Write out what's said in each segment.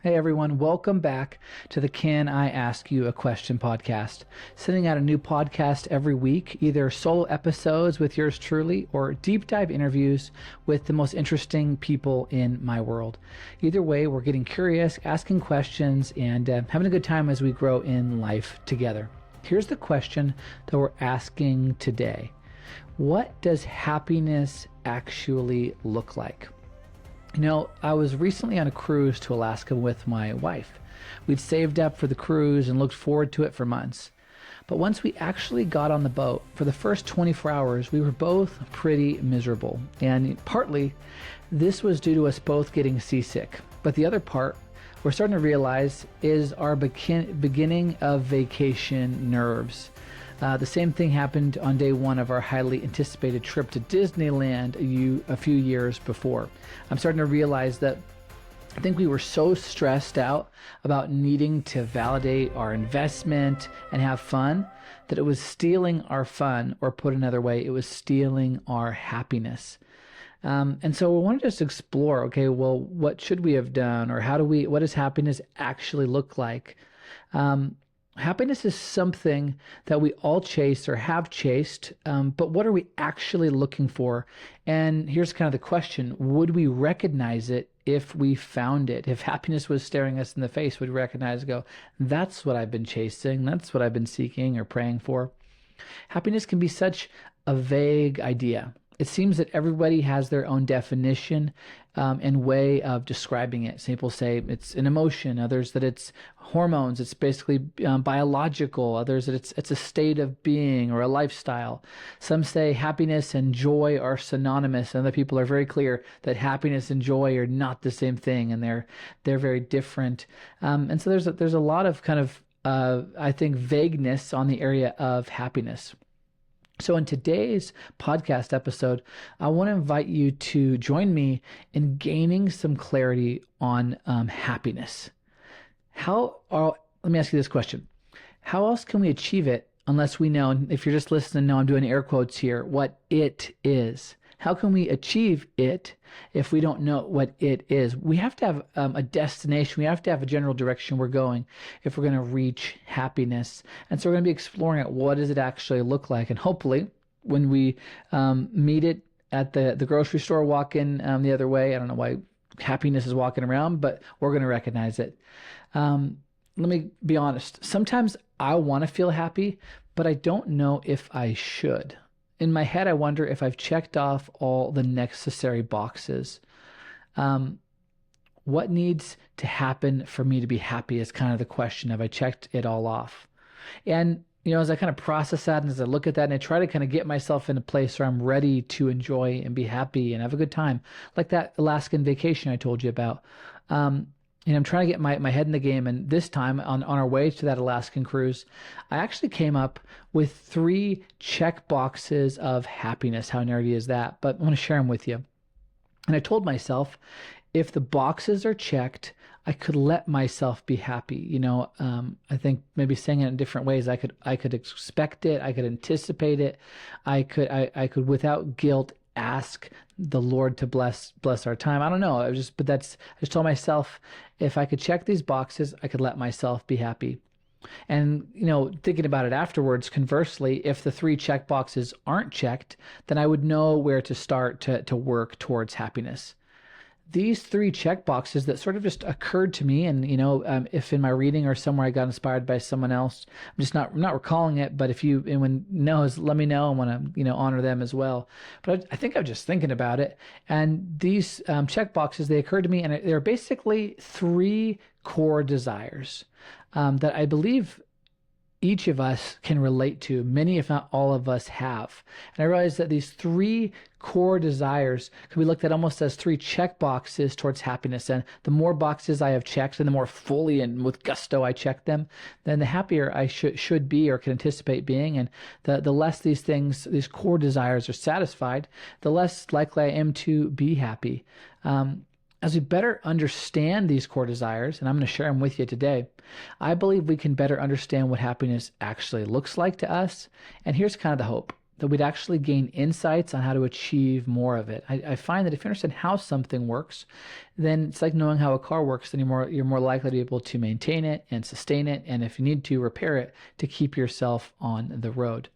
Hey everyone, welcome back to the Can I Ask You a Question podcast. Sending out a new podcast every week, either solo episodes with yours truly or deep dive interviews with the most interesting people in my world. Either way, we're getting curious, asking questions, and having a good time as we grow in life together. Here's the question that we're asking today. What does happiness actually look like? You know, I was recently on a cruise to Alaska with my wife. We'd saved up for the cruise and looked forward to it for months. But once we actually got on the boat, for the first 24 hours, we were both pretty miserable. And partly, this was due to us both getting seasick. But the other part, we're starting to realize, is our beginning of vacation nerves. The same thing happened on day one of our highly anticipated trip to Disneyland a few years before. I'm starting to realize that I think we were so stressed out about needing to validate our investment and have fun that it was stealing our fun, or put another way, it was stealing our happiness. And so we want to just explore, okay, well, what should we have done, or what does happiness actually look like? Happiness is something that we all chase or have chased, but what are we actually looking for? And here's kind of the question: would we recognize it if we found it? If happiness was staring us in the face, would we recognize and go, that's what I've been chasing, that's what I've been seeking or praying for? Happiness can be such a vague idea. It seems that everybody has their own definition and way of describing it. Some people say it's an emotion, others that it's hormones, it's basically biological, others that it's a state of being or a lifestyle. Some say happiness and joy are synonymous, and other people are very clear that happiness and joy are not the same thing, and they're very different. And so there's a lot of kind of I think vagueness on the area of happiness. So in today's podcast episode, I want to invite you to join me in gaining some clarity on happiness. Let me ask you this question. How else can we achieve it unless we know, and if you're just listening, know I'm doing air quotes here, what it is? How can we achieve it if we don't know what it is? We have to have a destination. We have to have a general direction we're going if we're going to reach happiness. And so we're going to be exploring it. What does it actually look like? And hopefully when we meet it at the grocery store, walk in the other way, I don't know why happiness is walking around, but we're going to recognize it. Let me be honest. Sometimes I want to feel happy, but I don't know if I should. In my head, I wonder if I've checked off all the necessary boxes. What needs to happen for me to be happy is kind of the question. Have I checked it all off? And, you know, as I kind of process that and as I look at that and I try to kind of get myself in a place where I'm ready to enjoy and be happy and have a good time, like that Alaskan vacation I told you about. And I'm trying to get my head in the game. And this time on our way to that Alaskan cruise, I actually came up with 3 check boxes of happiness. How nerdy is that? But I want to share them with you. And I told myself, if the boxes are checked, I could let myself be happy. You know, I think maybe saying it in different ways, I could expect it. I could anticipate it. I could without guilt ask the Lord to bless our time. I don't know. I just told myself, if I could check these boxes, I could let myself be happy. And, you know, thinking about it afterwards, conversely, if the 3 check boxes aren't checked, then I would know where to start to work towards happiness. These 3 check boxes that sort of just occurred to me, and, you know, if in my reading or somewhere I got inspired by someone else, I'm not recalling it, but if anyone knows, let me know. I want to, you know, honor them as well. But I think I'm just thinking about it. And these check boxes, they occurred to me, and they're basically 3 core desires that I believe each of us can relate to. Many, if not all of us, have. And I realized that these 3 core desires can be looked at almost as 3 check boxes towards happiness. And the more boxes I have checked and the more fully and with gusto I check them, then the happier I should be or can anticipate being. And the less these core desires are satisfied, the less likely I am to be happy. As we better understand these core desires, and I'm going to share them with you today, I believe we can better understand what happiness actually looks like to us. And here's kind of the hope. that we'd actually gain insights on how to achieve more of it. I find that if you understand how something works, then it's like knowing how a car works. Then you're more likely to be able to maintain it and sustain it, and if you need to, repair it to keep yourself on the road.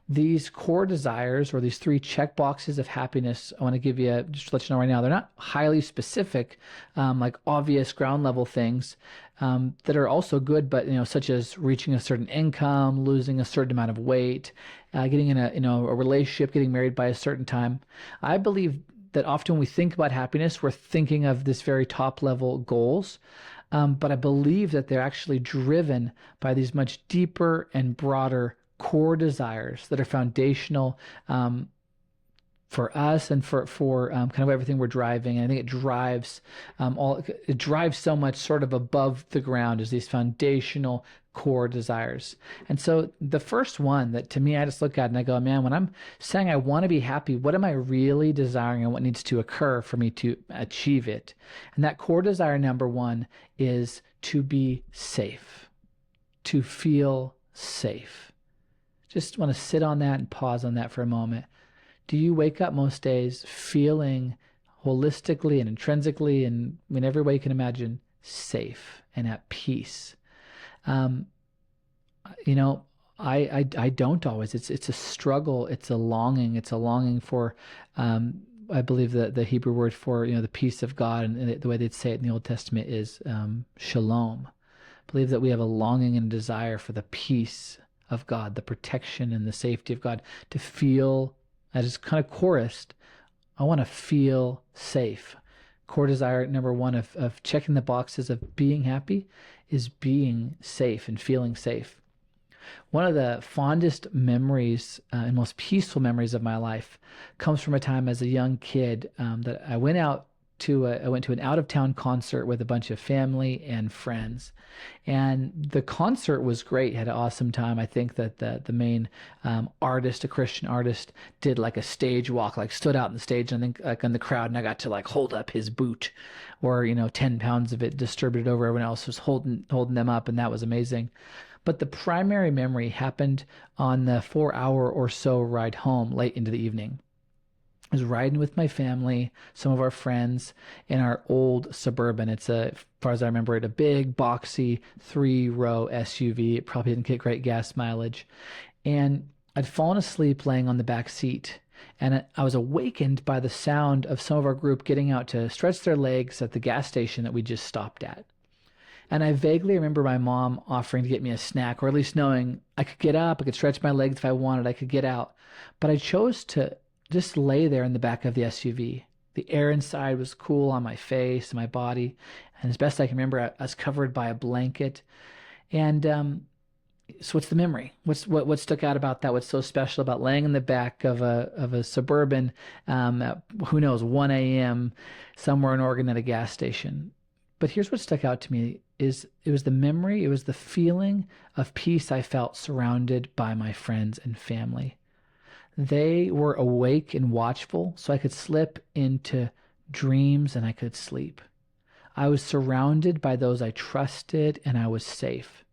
These core desires, or these 3 check boxes of happiness, I want to give you, just to let you know right now, they're not highly specific, like obvious ground level things that are also good, but such as reaching a certain income, losing a certain amount of weight, getting in a relationship, getting married by a certain time. I believe that often when we think about happiness, we're thinking of this very top level goals. But I believe that they're actually driven by these much deeper and broader core desires that are foundational for us and for kind of everything we're driving. And I think it drives so much sort of above the ground as these foundational core desires. And so the first one that to me I just look at and I go, man, when I'm saying I want to be happy, what am I really desiring and what needs to occur for me to achieve it? And that core desire number 1 is to be safe, to feel safe. Just want to sit on that and pause on that for a moment. Do you wake up most days feeling holistically and intrinsically and in every way you can imagine safe and at peace? I don't always. It's a struggle. It's a longing. It's a longing for, I believe that the Hebrew word for, the peace of God, and the way they'd say it in the Old Testament is shalom. I believe that we have a longing and desire for the peace of God, the protection and the safety of God, to feel, as is kind of chorused, I want to feel safe. Core desire number 1 of checking the boxes of being happy is being safe and feeling safe. One of the fondest memories and most peaceful memories of my life comes from a time as a young kid that I went to an out-of-town concert with a bunch of family and friends. And the concert was great, had an awesome time. I think that the main artist, a Christian artist, did like a stage walk, like stood out on the stage, and I think like in the crowd, and I got to like hold up his boot, or 10 pounds of it distributed over everyone else was holding them up, and that was amazing. But the primary memory happened on the 4-hour or so ride home late into the evening. I was riding with my family, some of our friends, in our old Suburban. It's as far as I remember it, a big, boxy, 3-row SUV. It probably didn't get great gas mileage. And I'd fallen asleep laying on the back seat. And I was awakened by the sound of some of our group getting out to stretch their legs at the gas station that we just stopped at. And I vaguely remember my mom offering to get me a snack, or at least knowing I could get up, I could stretch my legs if I wanted, I could get out. But I chose to just lay there in the back of the SUV. The air inside was cool on my face and my body. And as best I can remember, I was covered by a blanket. And so what's the memory? What stuck out about that? What's so special about laying in the back of a Suburban at, who knows, 1 a.m. somewhere in Oregon at a gas station? But here's what stuck out to me is it was the memory, it was the feeling of peace I felt surrounded by my friends and family. They were awake and watchful, so I could slip into dreams and I could sleep. I was surrounded by those I trusted and I was safe.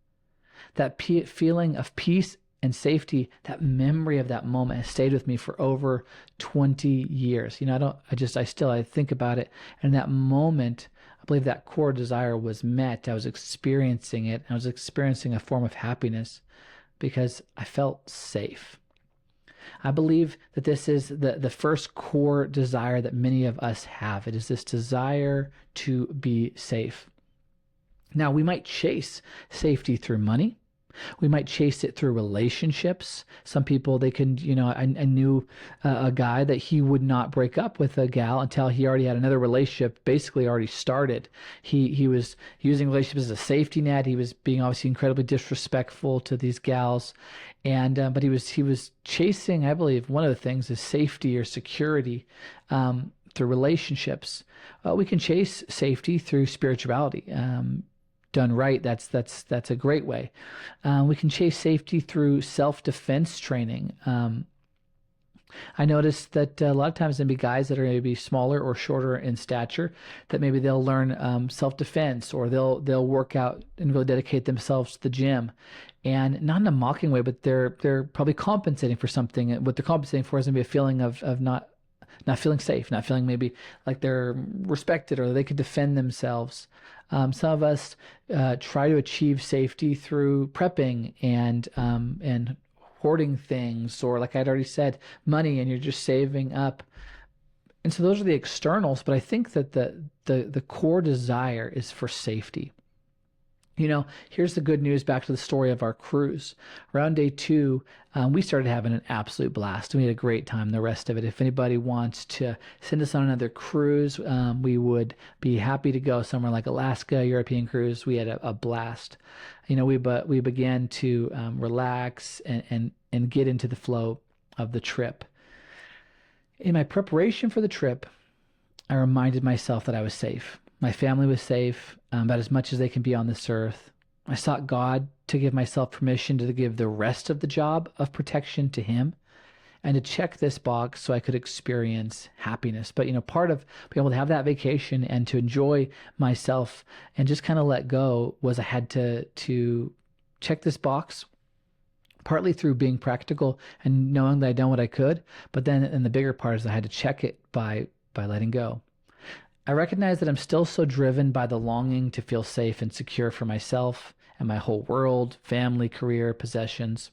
That feeling of peace and safety, that memory of that moment has stayed with me for over 20 years. I think about it. And that moment, I believe that core desire was met. I was experiencing it. I was experiencing a form of happiness because I felt safe. I believe that this is the first core desire that many of us have. It is this desire to be safe. Now, we might chase safety through money. We might chase it through relationships. Some people, they can, I knew a guy that he would not break up with a gal until he already had another relationship, basically already started. He was using relationships as a safety net. He was being obviously incredibly disrespectful to these gals. And, but he was chasing, I believe, one of the things is safety or security through relationships. We can chase safety through spirituality. Done right, that's a great way. We can chase safety through self-defense training. I noticed that a lot of times there'll be guys that are maybe smaller or shorter in stature that maybe they'll learn self-defense, or they'll work out and really dedicate themselves to the gym, and not in a mocking way, but they're probably compensating for something. And what they're compensating for is going to be a feeling of not feeling safe, not feeling maybe like they're respected or they could defend themselves. Some of us try to achieve safety through prepping and hoarding things, or like I'd already said, money, and you're just saving up. And so those are the externals, but I think that the core desire is for safety. Here's the good news back to the story of our cruise. Around day 2, we started having an absolute blast. We had a great time. The rest of it, if anybody wants to send us on another cruise, we would be happy to go somewhere like Alaska, European cruise. We had a blast. We began to relax and get into the flow of the trip. In my preparation for the trip, I reminded myself that I was safe. My family was safe, about as much as they can be on this earth. I sought God to give myself permission to give the rest of the job of protection to Him, and to check this box so I could experience happiness. But part of being able to have that vacation and to enjoy myself and just kind of let go was I had to check this box, partly through being practical and knowing that I'd done what I could, but then and the bigger part is I had to check it by letting go. I recognize that I'm still so driven by the longing to feel safe and secure for myself and my whole world, family, career, possessions.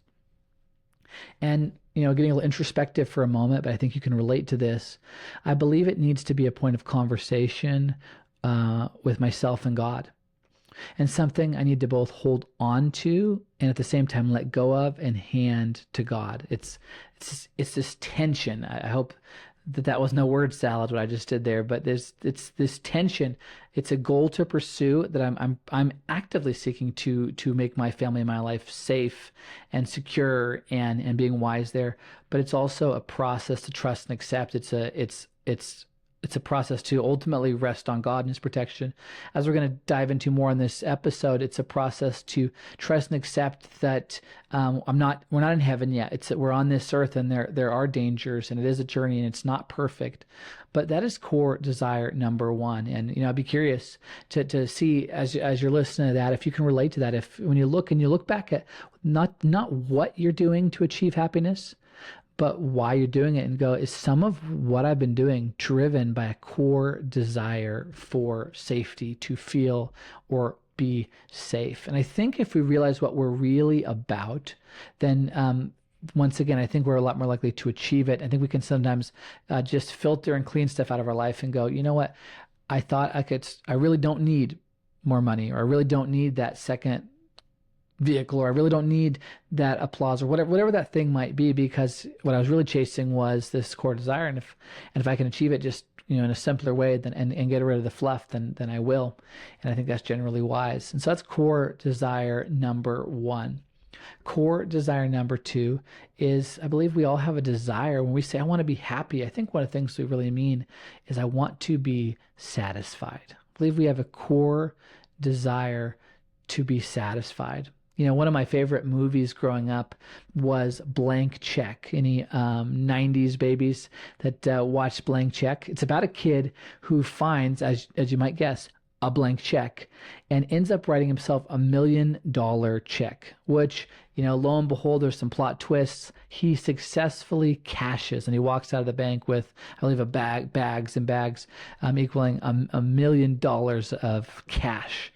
And, getting a little introspective for a moment, but I think you can relate to this. I believe it needs to be a point of conversation with myself and God, and something I need to both hold on to and at the same time let go of and hand to God. It's this tension. I hope that was no word salad what I just did there, but it's this tension. It's a goal to pursue that I'm actively seeking to make my family and my life safe and secure and being wise there. But it's also a process to trust and accept. It's a process to ultimately rest on God and His protection. As we're going to dive into more in this episode, it's a process to trust and accept that we're not in heaven yet. It's that we're on this earth and there are dangers, and it is a journey and it's not perfect. But that is core desire number 1. And I'd be curious to see as you're listening to that, if you can relate to that. If when you look back at not what you're doing to achieve happiness, but why you're doing it, and go, is some of what I've been doing driven by a core desire for safety, to feel or be safe? And I think if we realize what we're really about, then once again, I think we're a lot more likely to achieve it. I think we can sometimes just filter and clean stuff out of our life and go, you know what? I thought I really don't need more money, or I really don't need that second vehicle, or I really don't need that applause, or whatever that thing might be, because what I was really chasing was this core desire. And if I can achieve it just in a simpler way and get rid of the fluff, then I will. And I think that's generally wise. And so that's core desire number 1. Core desire number 2 is, I believe we all have a desire when we say I want to be happy. I think one of the things we really mean is I want to be satisfied. I believe we have a core desire to be satisfied. One of my favorite movies growing up was Blank Check. Any 90s babies that watched Blank Check? It's about a kid who finds, as you might guess, a blank check and ends up writing himself $1 million check, which, lo and behold, there's some plot twists. He successfully cashes and he walks out of the bank with, I believe, bags and bags equaling $1 million of cash.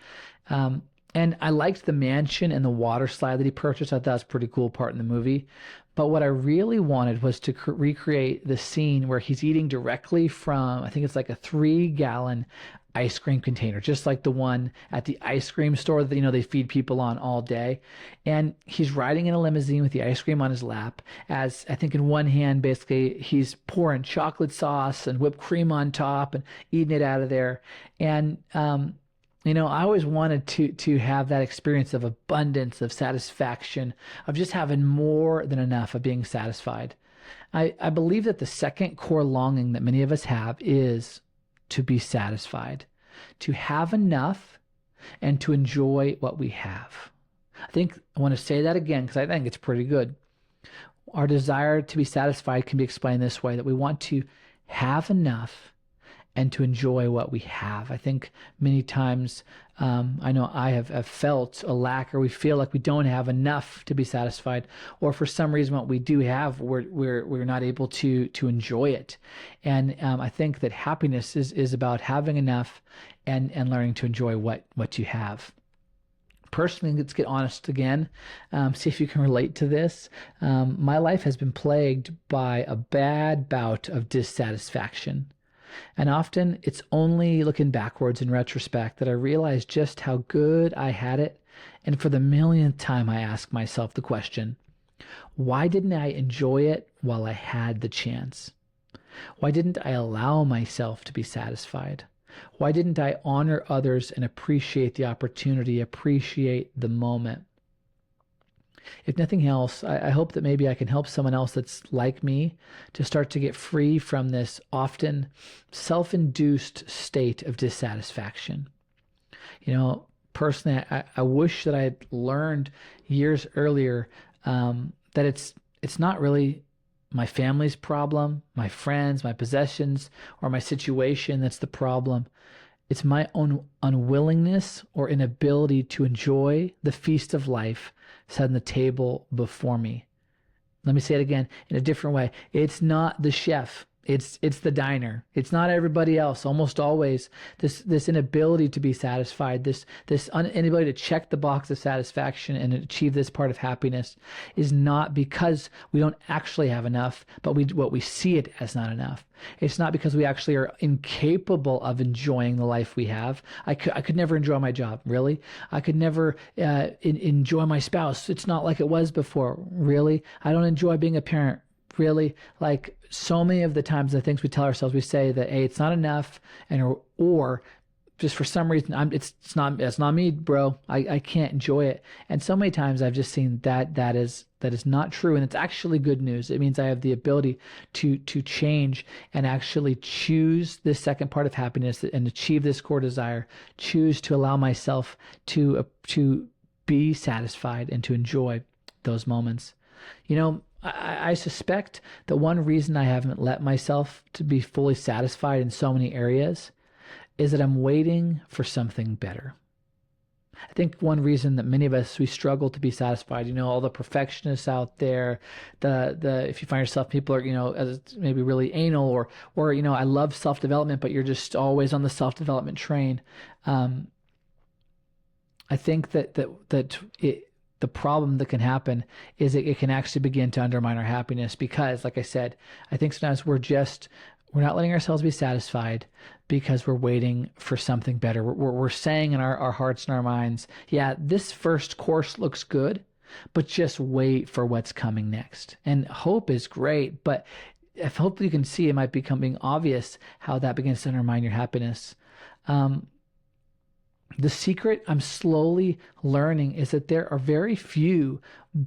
And I liked the mansion and the water slide that he purchased. I thought that was a pretty cool part in the movie. But what I really wanted was to recreate the scene where he's eating directly from, I think it's like a 3-gallon ice cream container, just like the one at the ice cream store that, they feed people on all day. And he's riding in a limousine with the ice cream on his lap, as I think in one hand, basically, he's pouring chocolate sauce and whipped cream on top and eating it out of there. And, I always wanted to have that experience of abundance, of satisfaction, of just having more than enough, of being satisfied. I believe that the second core longing that many of us have is to be satisfied, to have enough, and to enjoy what we have. I want to say that again because I think it's pretty good. Our desire to be satisfied can be explained this way, that we want to have enough and to enjoy what we have. I think many times, I know I have felt a lack, or we feel like we don't have enough to be satisfied, or for some reason what we do have, we're not able to enjoy it. And I think that happiness is about having enough and learning to enjoy what you have. Personally, let's get honest again. See if you can relate to this. My life has been plagued by a bad bout of dissatisfaction. And often it's only looking backwards in retrospect that I realize just how good I had it. And for the millionth time, I ask myself the question, why didn't I enjoy it while I had the chance? Why didn't I allow myself to be satisfied? Why didn't I honor others and appreciate the opportunity, appreciate the moment? If nothing else, I hope that maybe I can help someone else that's like me to start to get free from this often self-induced state of dissatisfaction. Personally, I wish that I had learned years earlier that it's not really my family's problem, my friends, my possessions, or my situation that's the problem. It's my own unwillingness or inability to enjoy the feast of life set on the table before me. Let me say it again in a different way. It's not the chef. It's the diner. It's not everybody else. Almost always, this inability to be satisfied, this inability to check the box of satisfaction and achieve this part of happiness, is not because we don't actually have enough, but what we see it as not enough. It's not because we actually are incapable of enjoying the life we have. I could never enjoy my job, really. I could never enjoy my spouse. It's not like it was before, really. I don't enjoy being a parent. Really, like so many of the times, the things we tell ourselves, we say that, hey, it's not enough, or just for some reason, it's not me, bro. I can't enjoy it. And so many times I've just seen that is not true, and it's actually good news. It means I have the ability to change and actually choose this second part of happiness and achieve this core desire. Choose to allow myself to be satisfied and to enjoy those moments. I suspect that one reason I haven't let myself to be fully satisfied in so many areas is that I'm waiting for something better. I think one reason that many of us, we struggle to be satisfied, all the perfectionists out there, if you find yourself, people are, as maybe really anal or I love self-development, but you're just always on the self-development train. I think that the problem that can happen is it can actually begin to undermine our happiness because, like I said, I think sometimes we're not letting ourselves be satisfied because we're waiting for something better. We're saying in our hearts and our minds, yeah, this first course looks good, but just wait for what's coming next. And hope is great, but if hopefully you can see, it might be becoming obvious how that begins to undermine your happiness. The secret I'm slowly learning is that there are very few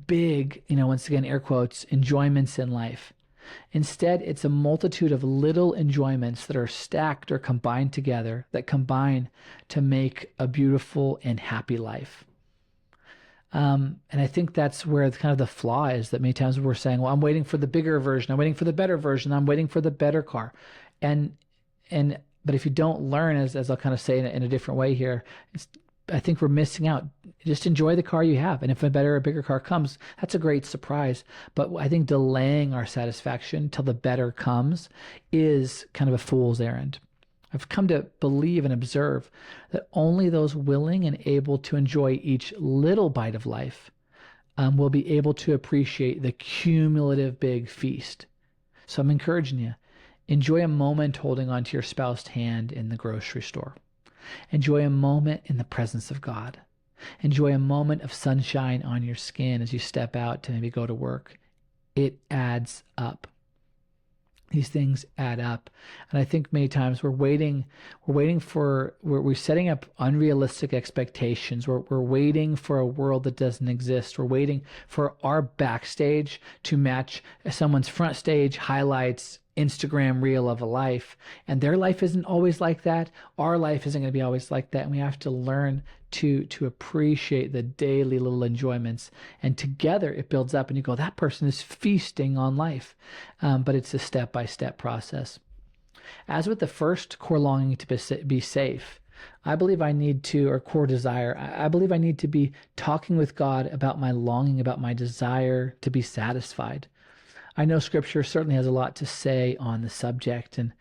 big, once again, air quotes, enjoyments in life. Instead, it's a multitude of little enjoyments that are stacked or combined together that combine to make a beautiful and happy life. And I think that's where kind of the flaw is, that many times we're saying, well, I'm waiting for the bigger version. I'm waiting for the better version. I'm waiting for the better car. But if you don't learn, as I'll kind of say in a different way here, I think we're missing out. Just enjoy the car you have. And if a better or bigger car comes, that's a great surprise. But I think delaying our satisfaction till the better comes is kind of a fool's errand. I've come to believe and observe that only those willing and able to enjoy each little bite of life will be able to appreciate the cumulative big feast. So I'm encouraging you. Enjoy a moment holding onto your spouse's hand in the grocery store. Enjoy a moment in the presence of God. Enjoy a moment of sunshine on your skin as you step out to maybe go to work. It adds up. These things add up. And I think many times we're setting up unrealistic expectations. We're waiting for a world that doesn't exist. We're waiting for our backstage to match someone's front stage highlights Instagram reel of a life, and their life isn't always like that. Our life isn't going to be always like that, and we have to learn to appreciate the daily little enjoyments, and together it builds up, and you go, that person is feasting on life. But it's a step-by-step process. As with the first core longing to be safe, I believe I need to, or core desire, I believe I need to be talking with God about my longing, about my desire to be satisfied. I know Scripture certainly has a lot to say on the subject, and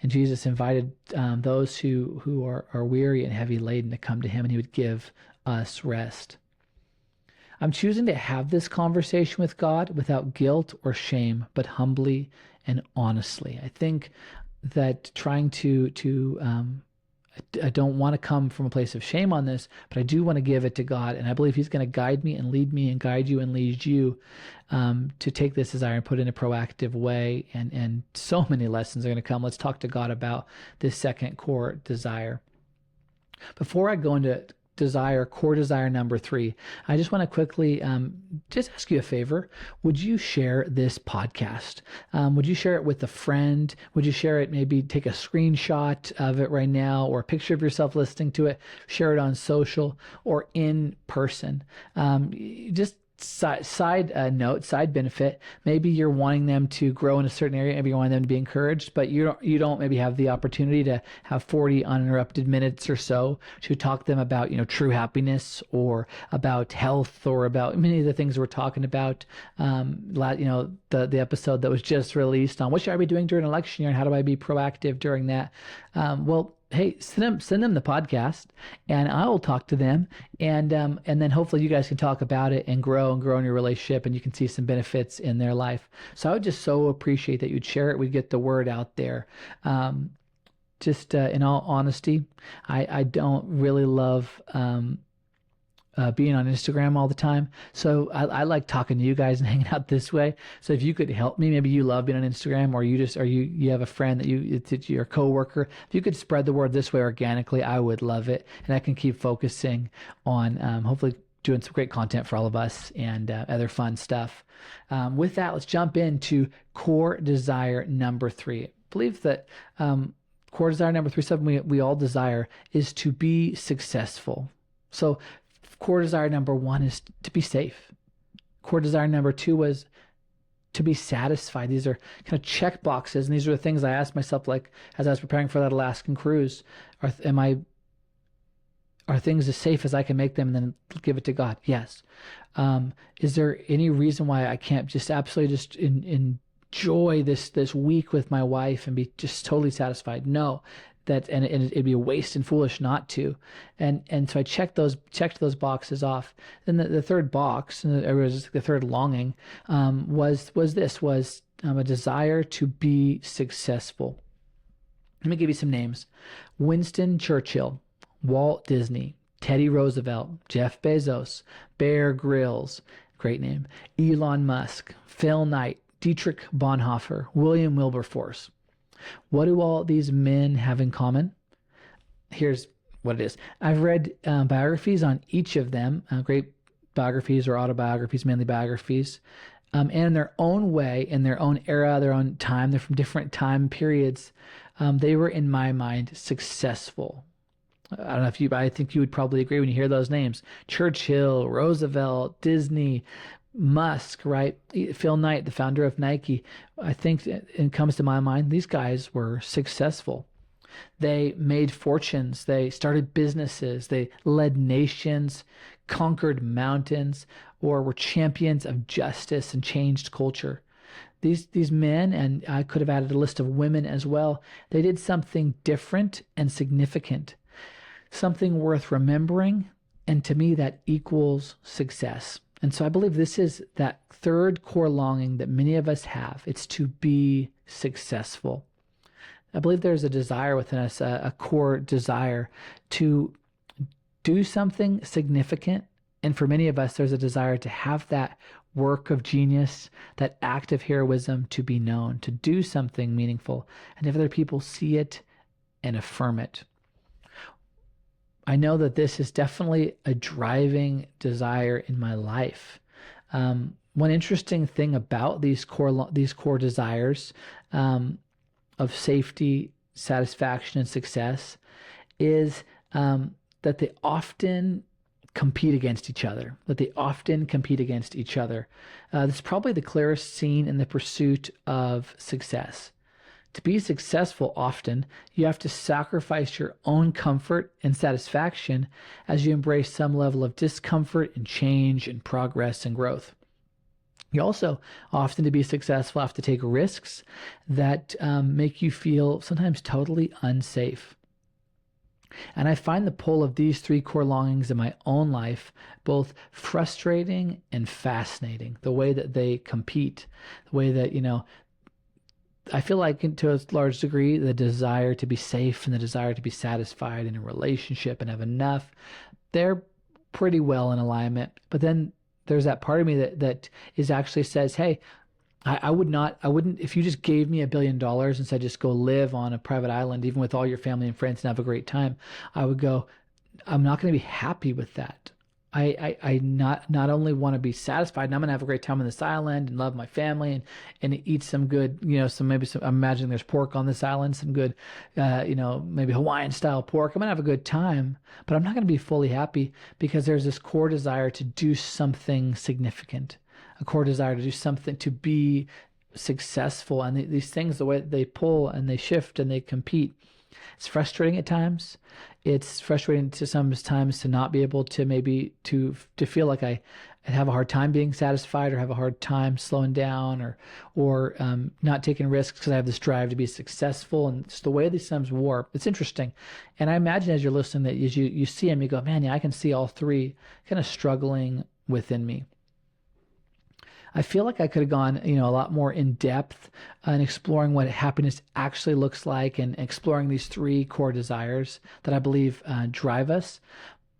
Jesus invited those who are weary and heavy laden to come to him, and he would give us rest. I'm choosing to have this conversation with God without guilt or shame, but humbly and honestly. I think that trying I don't want to come from a place of shame on this, but I do want to give it to God. And I believe he's going to guide me and lead me and guide you and lead you to take this desire and put it in a proactive way. And so many lessons are going to come. Let's talk to God about this second core desire. Before I go into core desire number 3, I just want to quickly just ask you a favor. Would you share this podcast? Would you share it with a friend? Would you share it, maybe take a screenshot of it right now, or a picture of yourself listening to it, share it on social or in person? Just side benefit. Maybe you're wanting them to grow in a certain area. Maybe you want them to be encouraged, but you don't maybe have the opportunity to have 40 uninterrupted minutes or so to talk to them about, true happiness, or about health, or about many of the things we're talking about. The episode that was just released on what should I be doing during election year and how do I be proactive during that? Hey, send them the podcast, and I will talk to them, and then hopefully you guys can talk about it and grow in your relationship, and you can see some benefits in their life. So I would just so appreciate that you'd share it. We'd get the word out there. In all honesty, I don't really love being on Instagram all the time. So I like talking to you guys and hanging out this way. So if you could help me, maybe you love being on Instagram, or you have a friend that your coworker, if you could spread the word this way organically, I would love it. And I can keep focusing on hopefully doing some great content for all of us and other fun stuff. With that, let's jump into core desire number 3. I believe that core desire number 3, something we all desire, is to be successful. So core desire number 1 is to be safe. Core desire number 2 was to be satisfied. These are kind of check boxes, and these are the things I asked myself, like as I was preparing for that Alaskan cruise. Are things as safe as I can make them, and then give it to God? Yes. Is there any reason why I can't just absolutely just enjoy this week with my wife and be just totally satisfied? No. And it'd be a waste and foolish not to, and so I checked those boxes off. Then the third box, the third longing, was a desire to be successful. Let me give you some names: Winston Churchill, Walt Disney, Teddy Roosevelt, Jeff Bezos, Bear Grylls, great name, Elon Musk, Phil Knight, Dietrich Bonhoeffer, William Wilberforce. What do all these men have in common? Here's what it is. I've read biographies on each of them, great biographies or autobiographies, mainly biographies, and in their own way, in their own era, their own time. They're from different time periods. They were, in my mind, successful. I don't know I think you would probably agree when you hear those names: Churchill, Roosevelt, Disney, Musk, right? Phil Knight, the founder of Nike. I think it comes to my mind, these guys were successful. They made fortunes. They started businesses. They led nations, conquered mountains, or were champions of justice and changed culture. These men, and I could have added a list of women as well, they did something different and significant, something worth remembering, and to me that equals success. And so I believe this is that third core longing that many of us have. It's to be successful. I believe there's a desire within us, a core desire to do something significant. And for many of us, there's a desire to have that work of genius, that act of heroism to be known, to do something meaningful, and if other people see it and affirm it. I know that this is definitely a driving desire in my life. One interesting thing about these core desires of safety, satisfaction, and success is that they often compete against each other, This is probably the clearest seen in the pursuit of success. To be successful, often, you have to sacrifice your own comfort and satisfaction as you embrace some level of discomfort and change and progress and growth. You also often, to be successful, have to take risks that make you feel sometimes totally unsafe. And I find the pull of these three core longings in my own life both frustrating and fascinating. The way that they compete, the way that, I feel like to a large degree, the desire to be safe and the desire to be satisfied in a relationship and have enough, they're pretty well in alignment. But then there's that part of me that is actually says, hey, I wouldn't, if you just gave me $1 billion and said, just go live on a private island, even with all your family and friends, and have a great time, I would go, I'm not going to be happy with that. I not only want to be satisfied, and I'm going to have a great time on this island and love my family and eat some good, I'm imagining there's pork on this island, some good, maybe Hawaiian style pork. I'm going to have a good time, but I'm not going to be fully happy because there's this core desire to do something significant, a core desire to do something, to be successful. And these things, the way they pull and they shift and they compete, it's frustrating at times. It's frustrating to sometimes to not be able to maybe to feel like I have a hard time being satisfied or have a hard time slowing down or not taking risks because I have this drive to be successful. And it's the way these sometimes warp. It's interesting. And I imagine as you're listening that as you see them, you go, man, yeah, I can see all three kind of struggling within me. I feel like I could have gone, a lot more in depth in exploring what happiness actually looks like and exploring these three core desires that I believe drive us.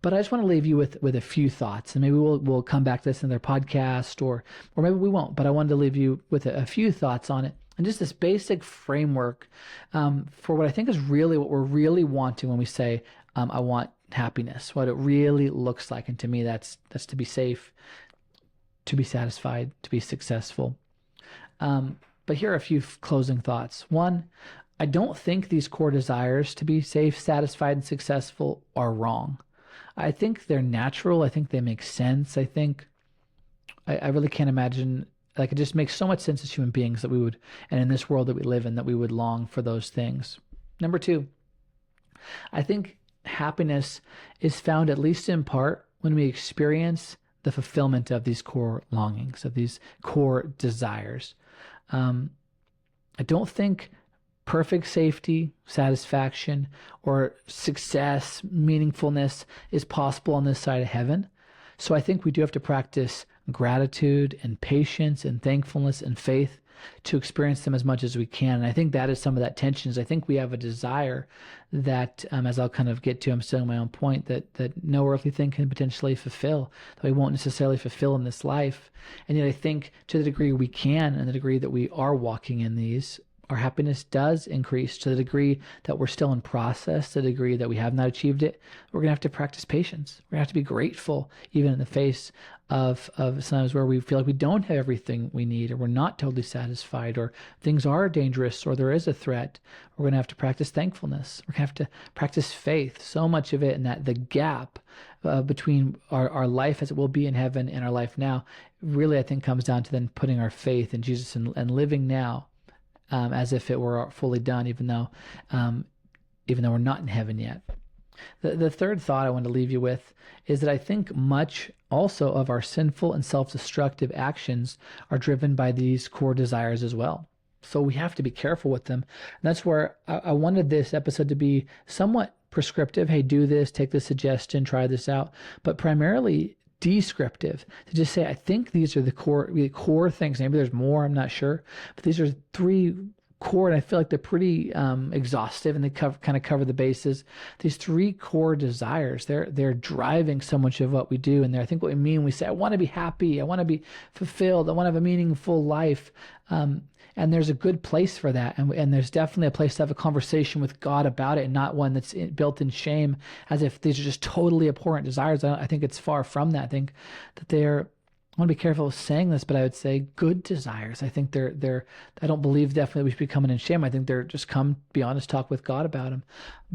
But I just want to leave you with a few thoughts, and maybe we'll come back to this in their podcast, or maybe we won't. But I wanted to leave you with a few thoughts on it, and just this basic framework for what I think is really what we're really wanting when we say I want happiness. What it really looks like, and to me, that's to be safe, to be satisfied, to be successful. But here are a few closing thoughts. One, I don't think these core desires to be safe, satisfied, and successful are wrong. I think they're natural. I think they make sense. I think I really can't imagine, like, it just makes so much sense as human beings that we would, and in this world that we live in, that we would long for those things. Number two, I think happiness is found, at least in part, when we experience the fulfillment of these core longings, of these core desires. I don't think perfect safety, satisfaction, or success, meaningfulness is possible on this side of heaven. So I think we do have to practice gratitude and patience and thankfulness and faith to experience them as much as we can. And I think that is some of that tension. Is I think we have a desire that, as I'll kind of get to, I'm still on my own point, that no earthly thing can potentially fulfill, that we won't necessarily fulfill in this life. And yet I think to the degree we can, and the degree that we are walking in these, our happiness does increase. To the degree that we're still in process, to the degree that we have not achieved it, we're going to have to practice patience. We're going to have to be grateful, even in the face of sometimes where we feel like we don't have everything we need, or we're not totally satisfied, or things are dangerous, or there is a threat. We're going to have to practice thankfulness. We're going to have to practice faith. So much of it, and that the gap between our life as it will be in heaven and our life now, really I think comes down to then putting our faith in Jesus and living now as if it were fully done, even though we're not in heaven yet. The third thought I want to leave you with is that I think much also of our sinful and self-destructive actions are driven by these core desires as well. So we have to be careful with them. And that's where I wanted this episode to be somewhat prescriptive. Hey, do this, take this suggestion, try this out, but primarily descriptive, to just say, I think these are the core things. Maybe there's more, I'm not sure, but these are three core, and I feel like they're pretty exhaustive, and they kind of cover the bases. These three core desires, they're driving so much of what we do. And I think what we mean, we say, I want to be happy, I want to be fulfilled, I want to have a meaningful life. And there's a good place for that. And there's definitely a place to have a conversation with God about it, and not one that's built in shame, as if these are just totally abhorrent desires. I think it's far from that. I think that they're want to be careful of saying this, but I would say good desires. I think I don't believe definitely we should be coming in shame. I think they're just come, be honest, talk with God about them.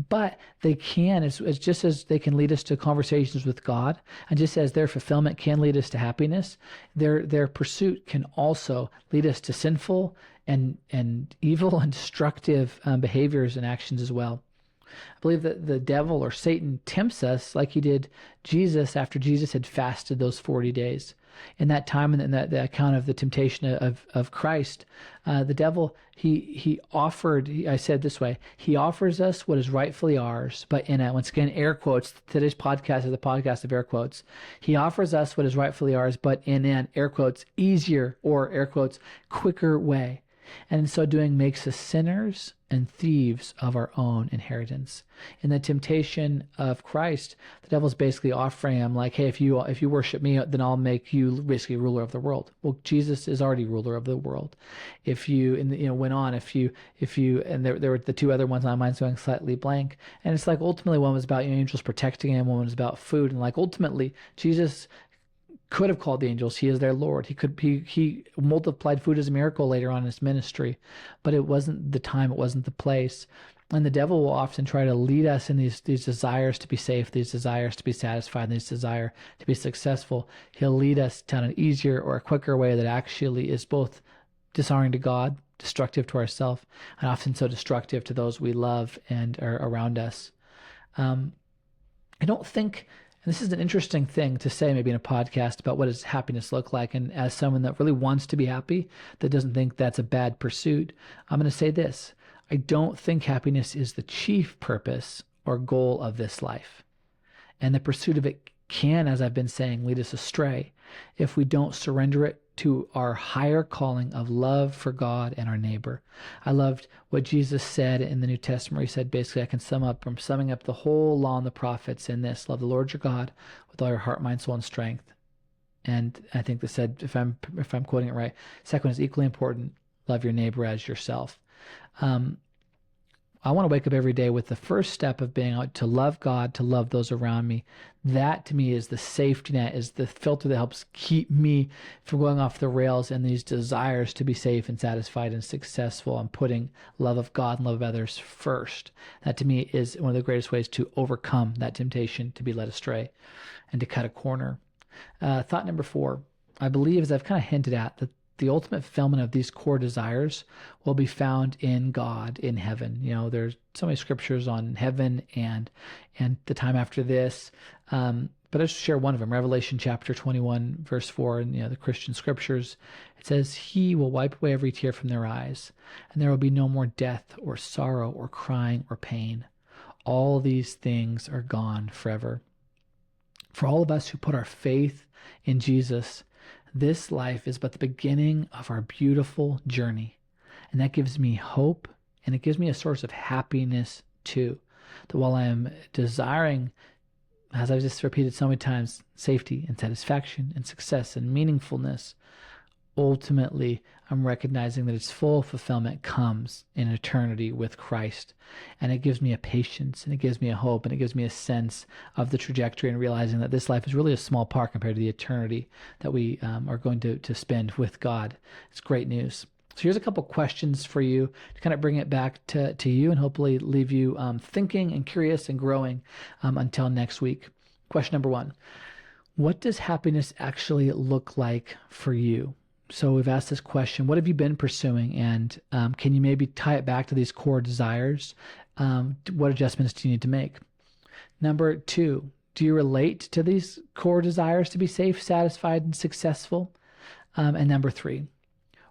But they can, it's just as they can lead us to conversations with God, and just as their fulfillment can lead us to happiness, their pursuit can also lead us to sinful and evil and destructive behaviors and actions as well. I believe that the devil or Satan tempts us like he did Jesus after Jesus had fasted those 40 days. In that time, and in that the account of the temptation of Christ, the devil, he offered, I said this way, he offers us what is rightfully ours, but in a, once again, air quotes, today's podcast is a podcast of air quotes. He offers us what is rightfully ours, but in an, air quotes, easier or air quotes, quicker way. And in so doing makes us sinners and thieves of our own inheritance. In the temptation of Christ, the devil's basically offering him like, hey, if you worship me, then I'll make you basically ruler of the world. Well, Jesus is already ruler of the world. If you, and went on, if you, and there were the two other ones on my mind's going slightly blank. And it's like ultimately one was about angels protecting him, one was about food. And like ultimately, Jesus could have called the angels. He is their Lord. He multiplied food as a miracle later on in his ministry, but it wasn't the time, it wasn't the place. And the devil will often try to lead us in these desires to be safe, these desires to be satisfied, these desire to be successful. He'll lead us down an easier or a quicker way that actually is both dishonoring to God, destructive to ourselves, and often so destructive to those we love and are around us. I don't think, and this is an interesting thing to say maybe in a podcast about what does happiness look like. And as someone that really wants to be happy, that doesn't think that's a bad pursuit, I'm going to say this. I don't think happiness is the chief purpose or goal of this life. And the pursuit of it can, as I've been saying, lead us astray if we don't surrender it to our higher calling of love for God and our neighbor. I loved what Jesus said in the New Testament. He said, basically, I can summing up the whole law and the prophets in this: love the Lord your God with all your heart, mind, soul, and strength. And I think they said, if I'm quoting it right, second one is equally important: love your neighbor as yourself. I want to wake up every day with the first step of being out to love God, to love those around me. That to me is the safety net, is the filter that helps keep me from going off the rails and these desires to be safe and satisfied and successful. I'm putting love of God and love of others first. That to me is one of the greatest ways to overcome that temptation to be led astray and to cut a corner. Thought number 4, I believe, as I've kind of hinted at, that the ultimate fulfillment of these core desires will be found in God, in heaven. There's so many scriptures on heaven and the time after this. But I'll just share one of them. Revelation chapter 21, verse 4, in the Christian scriptures. It says, He will wipe away every tear from their eyes, and there will be no more death or sorrow or crying or pain. All these things are gone forever. For all of us who put our faith in Jesus, this life is but the beginning of our beautiful journey. And that gives me hope, and it gives me a source of happiness too. That while I am desiring, as I've just repeated so many times, safety and satisfaction and success and meaningfulness, ultimately I'm recognizing that its full fulfillment comes in eternity with Christ. And it gives me a patience, and it gives me a hope, and it gives me a sense of the trajectory, and realizing that this life is really a small part compared to the eternity that we are going to spend with God. It's great news. So here's a couple questions for you to kind of bring it back to you, and hopefully leave you thinking and curious and growing until next week. Question number 1, what does happiness actually look like for you? So we've asked this question: what have you been pursuing? And can you maybe tie it back to these core desires? What adjustments do you need to make? Number 2, do you relate to these core desires to be safe, satisfied, and successful? And number 3,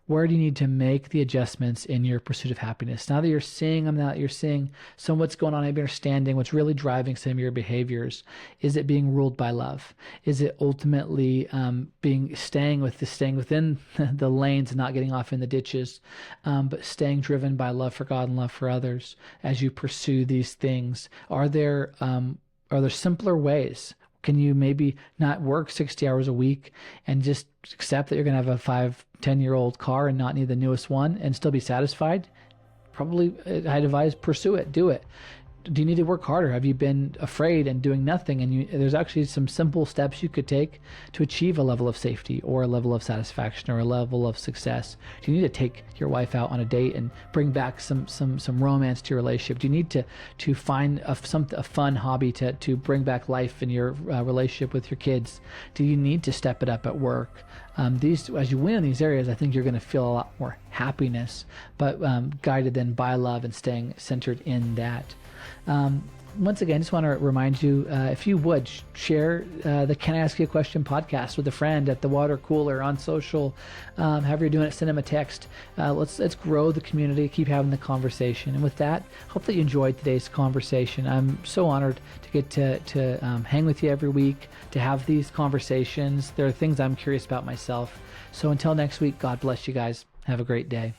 where do you need to make the adjustments in your pursuit of happiness? Now that you're seeing them, now that you're seeing some of what's going on, maybe understanding what's really driving some of your behaviors, is it being ruled by love? Is it ultimately staying within the lanes and not getting off in the ditches, but staying driven by love for God and love for others as you pursue these things? Are there simpler ways? Can you maybe not work 60 hours a week and just accept that you're going to have a 5-10-year-old car and not need the newest one and still be satisfied? Probably, I'd advise pursue it, do it. do you need to work harder? Have you been afraid and doing nothing? And there's actually some simple steps you could take to achieve a level of safety or a level of satisfaction or a level of success. Do you need to take your wife out on a date and bring back some romance to your relationship? Do you need to find a fun hobby to bring back life in your relationship with your kids? Do you need to step it up at work? As you win in these areas, I think you're going to feel a lot more happiness, but guided then by love and staying centered in that. Once again, I just want to remind you, if you would share the Can I Ask You a Question podcast with a friend at the water cooler, on social, however you're doing it, send them a text. Let's grow the community, keep having the conversation. And with that, hope that you enjoyed today's conversation. I'm so honored to get to hang with you every week, to have these conversations. There are things I'm curious about myself. So until next week, God bless you guys. Have a great day.